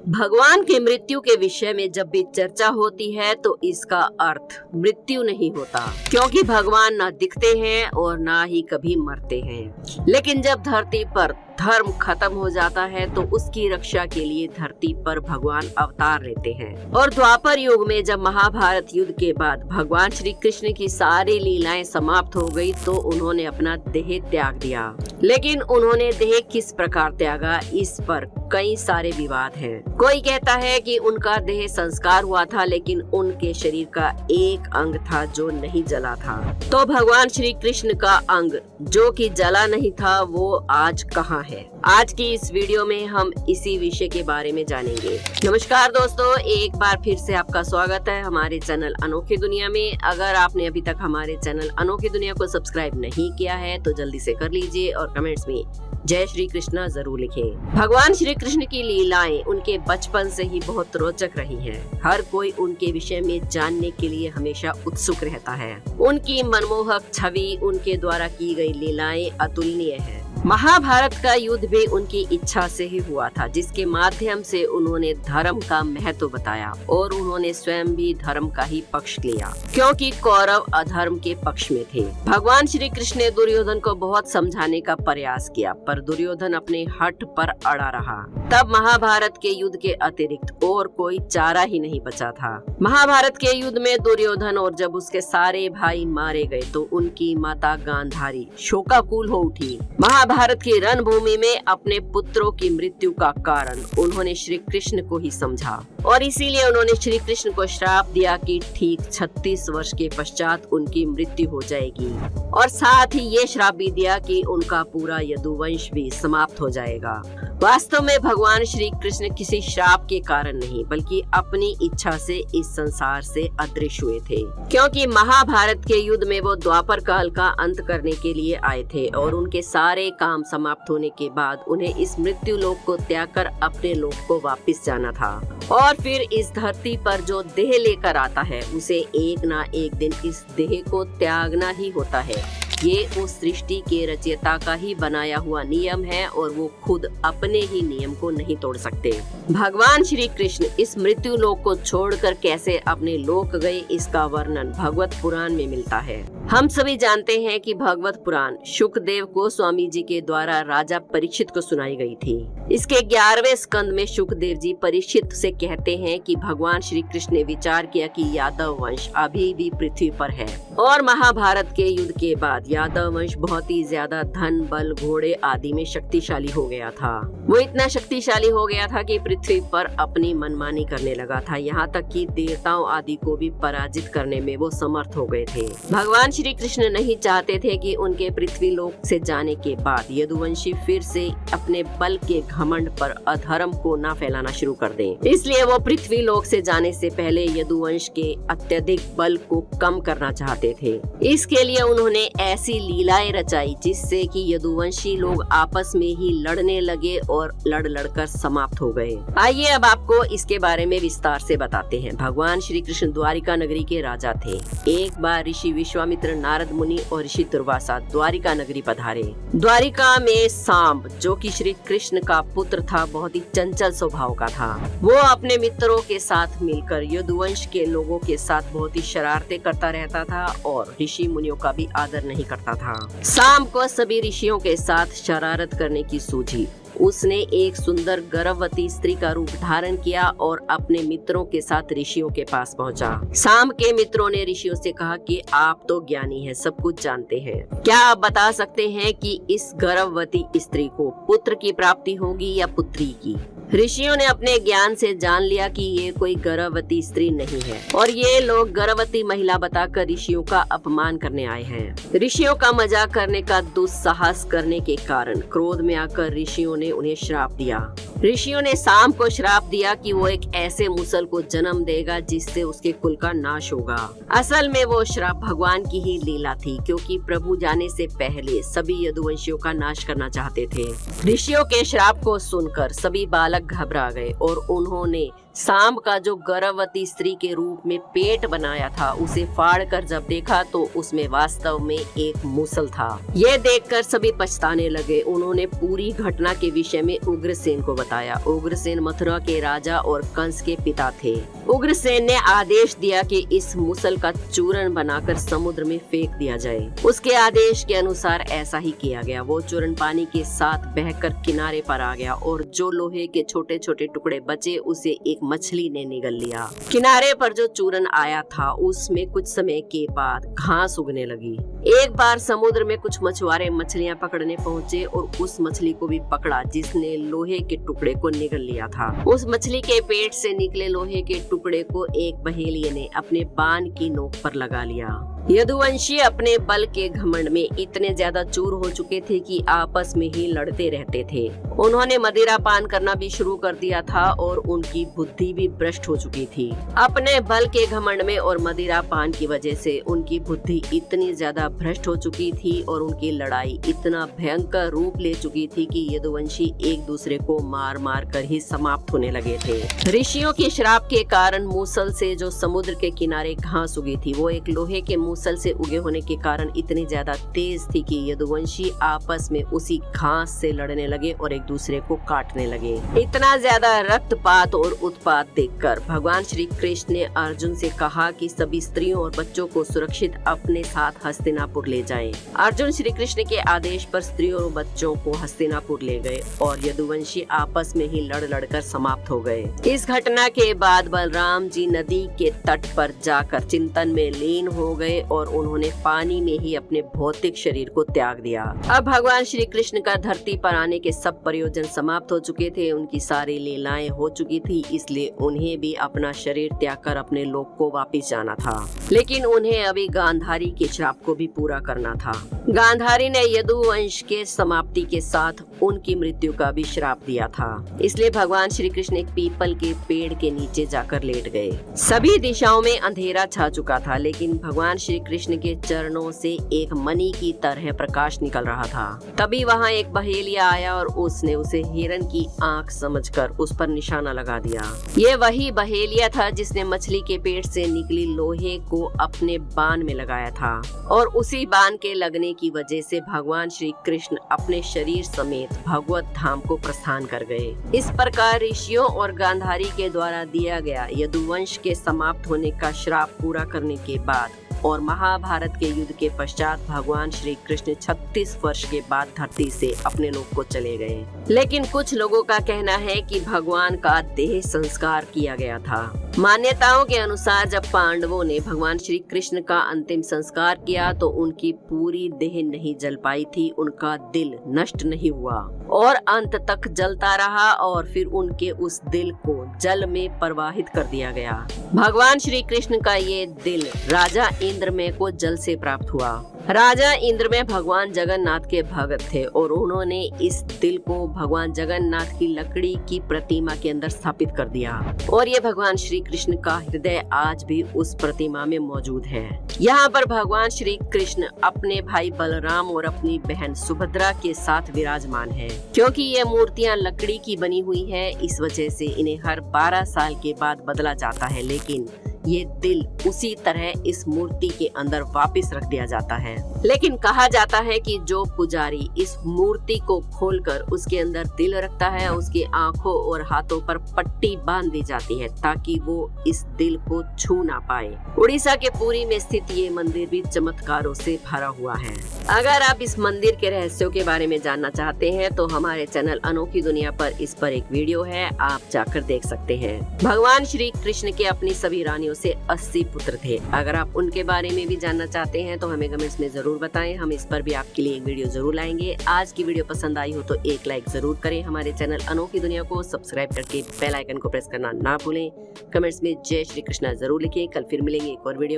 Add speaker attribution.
Speaker 1: भगवान की मृत्यु के विषय में जब भी चर्चा होती है तो इसका अर्थ मृत्यु नहीं होता, क्योंकि भगवान न दिखते हैं और ना ही कभी मरते हैं। लेकिन जब धरती पर धर्म खत्म हो जाता है तो उसकी रक्षा के लिए धरती पर भगवान अवतार लेते हैं। और द्वापर युग में जब महाभारत युद्ध के बाद भगवान श्री कृष्ण की सारी लीलाएं समाप्त हो गई तो उन्होंने अपना देह त्याग दिया। लेकिन उन्होंने देह किस प्रकार त्यागा, इस पर कई सारे विवाद हैं। कोई कहता है कि उनका देह संस्कार हुआ था, लेकिन उनके शरीर का एक अंग था जो नहीं जला था। तो भगवान श्री कृष्ण का अंग जो कि जला नहीं था वो आज कहाँ है? आज की इस वीडियो में हम इसी विषय के बारे में जानेंगे। नमस्कार दोस्तों, एक बार फिर से आपका स्वागत है हमारे चैनल अनोखी दुनिया में। अगर आपने अभी तक हमारे चैनल अनोखी दुनिया को सब्सक्राइब नहीं किया है तो जल्दी से कर लीजिए और कमेंट्स में जय श्री कृष्णा जरूर लिखें। भगवान श्री कृष्ण की लीलाएं उनके बचपन से ही बहुत रोचक रही हैं। हर कोई उनके विषय में जानने के लिए हमेशा उत्सुक रहता है। उनकी मनमोहक छवि, उनके द्वारा की गई लीलाएं अतुलनीय है। महाभारत का युद्ध भी उनकी इच्छा से ही हुआ था, जिसके माध्यम से उन्होंने धर्म का महत्व बताया और उन्होंने स्वयं भी धर्म का ही पक्ष लिया, क्योंकि कौरव अधर्म के पक्ष में थे। भगवान श्री कृष्ण ने दुर्योधन को बहुत समझाने का प्रयास किया, पर दुर्योधन अपने हठ पर अड़ा रहा। तब महाभारत के युद्ध के अतिरिक्त और कोई चारा ही नहीं बचा था। महाभारत के युद्ध में दुर्योधन और जब उसके सारे भाई मारे गए तो उनकी माता गांधारी शोकाकुल हो उठी। भारत की रणभूमि में अपने पुत्रों की मृत्यु का कारण उन्होंने श्री कृष्ण को ही समझा और इसीलिए उन्होंने श्री कृष्ण को श्राप दिया कि ठीक 36 वर्ष के पश्चात उनकी मृत्यु हो जाएगी, और साथ ही ये श्राप भी दिया कि उनका पूरा यदुवंश भी समाप्त हो जाएगा। वास्तव में भगवान श्री कृष्ण किसी श्राप के कारण नहीं, बल्कि अपनी इच्छा से इस संसार से अदृश्य हुए थे, क्योंकि महाभारत के युद्ध में वो द्वापर काल का अंत करने के लिए आए थे और उनके सारे काम समाप्त होने के बाद उन्हें इस मृत्यु लोक को त्याग कर अपने लोक को वापस जाना था। और फिर इस धरती पर जो देह लेकर आता है उसे एक ना एक दिन इस देह को त्यागना ही होता है। ये उस सृष्टि के रचयिता का ही बनाया हुआ नियम है और वो खुद अपने ही नियम को नहीं तोड़ सकते। भगवान श्री कृष्ण इस मृत्यु लोक को छोड़कर कैसे अपने लोक गए, इसका वर्णन भगवत पुराण में मिलता है। हम सभी जानते हैं कि भगवत पुराण शुकदेव गोस्वामी जी के द्वारा राजा परीक्षित को सुनाई गई थी। इसके 11वें स्कंद में शुकदेव जी परीक्षित से कहते हैं कि भगवान श्री कृष्ण ने विचार किया कि यादव वंश अभी भी पृथ्वी पर है और महाभारत के युद्ध के बाद यादव वंश बहुत ही ज्यादा धन, बल, घोड़े आदि में शक्तिशाली हो गया था। वो इतना शक्तिशाली हो गया था कि पृथ्वी पर अपनी मनमानी करने लगा था, यहाँ तक कि देवताओं आदि को भी पराजित करने में वो समर्थ हो गए थे। भगवान श्री कृष्ण नहीं चाहते थे कि उनके पृथ्वी लोक से जाने के बाद यदुवंशी फिर से अपने बल के घमंड पर अधर्म को ना फैलाना शुरू कर दें। इसलिए वो पृथ्वी लोक से जाने से पहले यदुवंश के अत्यधिक बल को कम करना चाहते थे। इसके लिए उन्होंने ऐसी लीलाएं रचाई जिससे कि यदुवंशी लोग आपस में ही लड़ने लगे और लड़कर समाप्त हो गए। आइए अब आपको इसके बारे में विस्तार से बताते हैं। भगवान श्री कृष्ण द्वारिका नगरी के राजा थे। एक बार ऋषि विश्वामित्र, नारद मुनि और ऋषि दुर्वासा द्वारिका नगरी पधारे। द्वारिका में सांब, जो कि श्री कृष्ण का पुत्र था, बहुत ही चंचल स्वभाव का था। वो अपने मित्रों के साथ मिलकर यदुवंश के लोगों के साथ बहुत ही शरारतें करता रहता था और ऋषि मुनियों का भी आदर नहीं करता था। सांब को सभी ऋषियों के साथ शरारत करने की सूझी। उसने एक सुंदर गर्भवती स्त्री का रूप धारण किया और अपने मित्रों के साथ ऋषियों के पास पहुंचा। सांब के मित्रों ने ऋषियों से कहा कि आप तो ज्ञानी हैं, सब कुछ जानते हैं। क्या आप बता सकते हैं कि इस गर्भवती स्त्री को पुत्र की प्राप्ति होगी या पुत्री की? ऋषियों ने अपने ज्ञान से जान लिया कि ये कोई गर्भवती स्त्री नहीं है और ये लोग गर्भवती महिला बताकर ऋषियों का अपमान करने आए हैं। ऋषियों का मजाक करने का दुस्साहस करने के कारण क्रोध में आकर ऋषियों ने उन्हें श्राप दिया। ऋषियों ने सांब को श्राप दिया कि वो एक ऐसे मुसल को जन्म देगा जिससे उसके कुल का नाश होगा। असल में वो श्राप भगवान की ही लीला थी, क्योंकि प्रभु जाने से पहले सभी यदुवंशियों का नाश करना चाहते थे। ऋषियों के श्राप को सुनकर सभी बालक घबरा गए और उन्होंने सांब का जो गर्भवती स्त्री के रूप में पेट बनाया था उसे फाड़कर जब देखा तो उसमें वास्तव में एक मूसल था। यह देखकर सभी पछताने लगे। उन्होंने पूरी घटना के विषय में उग्रसेन को बताया। उग्रसेन मथुरा के राजा और कंस के पिता थे। उग्रसेन ने आदेश दिया कि इस मुसल का चूर्ण बनाकर समुद्र में फेंक दिया जाए। उसके आदेश के अनुसार ऐसा ही किया गया। वो चूर्ण पानी के साथ बहकर किनारे पर आ गया और जो लोहे के छोटे छोटे टुकड़े बचे उसे एक मछली ने निगल लिया। किनारे पर जो चूर्ण आया था उसमें कुछ समय के बाद घास उगने लगी। एक बार समुद्र में कुछ मछुआरे मछलियां पकड़ने पहुंचे और उस मछली को भी पकड़ा जिसने लोहे के टुकड़े को निगल लिया था। उस मछली के पेट से निकले लोहे के टुकड़े को एक बहेलिये ने अपने बाण की नोक पर लगा लिया। यदुवंशी अपने बल के घमंड में इतने ज्यादा चूर हो चुके थे कि आपस में ही लड़ते रहते थे। उन्होंने मदिरा पान करना भी शुरू कर दिया था और उनकी बुद्धि भी भ्रष्ट हो चुकी थी। अपने बल के घमंड में और मदिरा पान की वजह से उनकी बुद्धि इतनी ज्यादा भ्रष्ट हो चुकी थी और उनकी लड़ाई इतना भयंकर रूप ले चुकी थी कि यदुवंशी एक दूसरे को मार मार कर ही समाप्त होने लगे थे। ऋषियों के श्राप के कारण मूसल से जो समुद्र के किनारे घास उगी थी वो एक लोहे के मूसल से उगे होने के कारण इतनी ज्यादा तेज थी कि यदुवंशी आपस में उसी घास से लड़ने लगे और एक दूसरे को काटने लगे। इतना ज्यादा रक्तपात और उत्पात देखकर भगवान श्री कृष्ण ने अर्जुन से कहा कि सभी स्त्रियों और बच्चों को सुरक्षित अपने साथ हस्तिनापुर ले जाएं। अर्जुन श्री कृष्ण के आदेश पर स्त्रियों और बच्चों को हस्तिनापुर ले गए और यदुवंशी आपस में ही लड़ लड़कर समाप्त हो गए। इस घटना के बाद बलराम जी नदी के तट पर जाकर चिंतन में लीन हो गए और उन्होंने पानी में ही अपने भौतिक शरीर को त्याग दिया। अब भगवान श्री कृष्ण का धरती पर आने के सब प्रयोजन समाप्त हो चुके थे। उनकी सारी लीलाएं हो चुकी थी, इसलिए उन्हें भी अपना शरीर त्याग कर अपने लोक को वापिस जाना था। लेकिन उन्हें अभी गांधारी के श्राप को भी पूरा करना था। गांधारी ने यदुवंश के समाप्ति के साथ उनकी मृत्यु का भी श्राप दिया था। इसलिए भगवान श्री कृष्ण एक पीपल के पेड़ के नीचे जाकर लेट गए। सभी दिशाओं में अंधेरा छा चुका था, लेकिन भगवान श्री कृष्ण के चरणों से एक मणि की तरह प्रकाश निकल रहा था। तभी वहाँ एक बहेलिया आया और उसने उसे हिरण की आंख समझकर उस पर निशाना लगा दिया। ये वही बहेलिया था जिसने मछली के पेट से निकली लोहे को अपने बाण में लगाया था और उसी बाण के लगने की वजह से भगवान श्री कृष्ण अपने शरीर समेत भगवत धाम को प्रस्थान कर गए। इस प्रकार ऋषियों और गांधारी के द्वारा दिया गया यदुवंश के समाप्त होने का श्राप पूरा करने के बाद और महाभारत के युद्ध के पश्चात भगवान श्री कृष्ण 36 वर्ष के बाद धरती से अपने लोक को चले गए। लेकिन कुछ लोगों का कहना है कि भगवान का देह संस्कार किया गया था। मान्यताओं के अनुसार जब पांडवों ने भगवान श्री कृष्ण का अंतिम संस्कार किया तो उनकी पूरी देह नहीं जल पाई थी, उनका दिल नष्ट नहीं हुआ और अंत तक जलता रहा और फिर उनके उस दिल को जल में प्रवाहित कर दिया गया। भगवान श्री कृष्ण का ये दिल राजा इंद्रमय को जल से प्राप्त हुआ। राजा इंद्रमय भगवान जगन्नाथ के भक्त थे और उन्होंने इस दिल को भगवान जगन्नाथ की लकड़ी की प्रतिमा के अंदर स्थापित कर दिया और ये भगवान श्री कृष्ण का हृदय आज भी उस प्रतिमा में मौजूद है। यहाँ पर भगवान श्री कृष्ण अपने भाई बलराम और अपनी बहन सुभद्रा के साथ विराजमान है। क्योंकि ये मूर्तियाँ लकड़ी की बनी हुई है, इस वजह से इन्हें हर 12 साल के बाद बदला जाता है, लेकिन ये दिल उसी तरह इस मूर्ति के अंदर वापस रख दिया जाता है। लेकिन कहा जाता है कि जो पुजारी इस मूर्ति को खोलकर उसके अंदर दिल रखता है, उसकी आंखों और हाथों पर पट्टी बांध दी जाती है ताकि वो इस दिल को छू ना पाए। उड़ीसा के पुरी में स्थित ये मंदिर भी चमत्कारों से भरा हुआ है। अगर आप इस मंदिर के रहस्यों के बारे में जानना चाहते हैं तो हमारे चैनल अनोखी दुनिया पर इस पर एक वीडियो है, आप जाकर देख सकते हैं। भगवान श्री कृष्ण के अपनी सभी रानियों से 80 पुत्र थे। अगर आप उनके बारे में भी जानना चाहते हैं तो हमें कमेंट्स में जरूर बताएं, हम इस पर भी आपके लिए एक वीडियो जरूर लाएंगे। आज की वीडियो पसंद आई हो तो एक लाइक जरूर करें। हमारे चैनल अनोखी दुनिया को सब्सक्राइब करके बेल आइकन को प्रेस करना ना भूलें। कमेंट्स में जय श्री कृष्णा जरूर लिखें। कल फिर मिलेंगे एक और वीडियो।